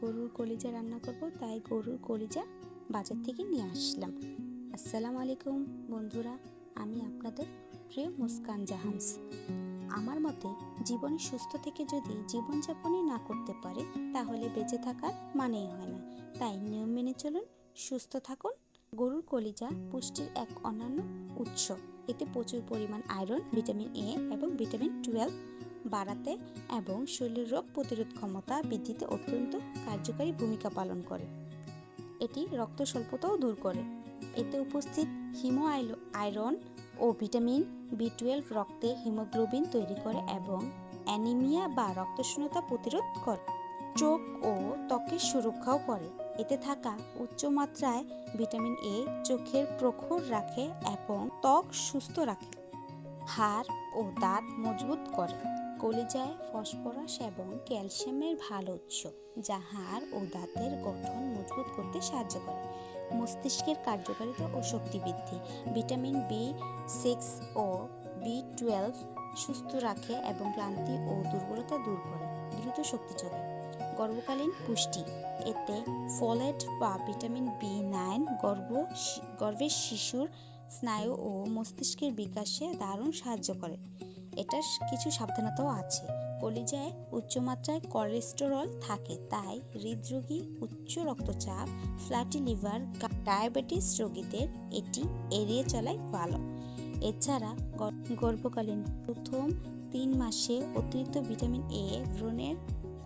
গরুর কলিজা রান্না করব, তাই গরুর কলিজা বাজার থেকে নিয়ে আসলাম। আসসালামু আলাইকুম বন্ধুরা, আমি আপনাদের প্রিয় মুস্কান জাহান্স। আমার মতে জীবনে সুস্থ থেকে যদি জীবনযাপনই না করতে পারে তাহলে বেঁচে থাকার মানেই হয় না। তাই নিয়ম মেনে চলুন, সুস্থ থাকুন। গরুর কলিজা পুষ্টির এক অনন্য উৎস। এতে প্রচুর পরিমাণ আয়রন, ভিটামিন এ এবং ভিটামিন 12 বাড়াতে এবং শরীরের রোগ প্রতিরোধ ক্ষমতা বৃদ্ধিতে অত্যন্ত কার্যকারী ভূমিকা পালন করে। এটি রক্ত স্বল্পতাও দূর করে। এতে উপস্থিত আয়রন ও ভিটামিন বি12 রক্তে হিমোগ্লোবিন তৈরি করে এবং অ্যানিমিয়া বা রক্তশূন্যতা প্রতিরোধ করে। চোখ ও ত্বকের সুরক্ষাও করে। এতে থাকা উচ্চমাত্রায় ভিটামিন এ চোখের প্রখর রাখে এবং ত্বক সুস্থ রাখে। হাড় ও দাঁত মজবুত করে। কলিজায় ফসফরাস এবং ক্যালসিয়ামের ভালো উৎস, যা হাড় ও দাঁতের গঠন মজবুত করতে সাহায্য করে। মস্তিষ্কের কার্যকারিতা ও শক্তি বৃদ্ধি। ভিটামিন বি6 ও বি12 সুস্থ রাখে এবং ক্লান্তি ও দুর্বলতা দূর করে, দ্রুত শক্তি যোগায়। গর্ভকালীন পুষ্টি। এতে ফোলেট বা ভিটামিন বি9 গর্ভের শিশুর স্নায়ু ও মস্তিষ্কের বিকাশে দারুণ সাহায্য করে। এটার কিছু সাবধানতাও আছে। কলিজায় উচ্চমাত্রায় কোলেস্টেরল থাকে, তাই হৃদরোগী, উচ্চ রক্তচাপ, ফ্যাটি লিভার, ডায়াবেটিস রোগীদের এটি এড়িয়ে চলাই ভালো। এছাড়া গর্ভকালীন প্রথম 3 মাসে অতিরিক্ত ভিটামিন এ ভ্রূণের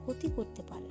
ক্ষতি করতে পারে।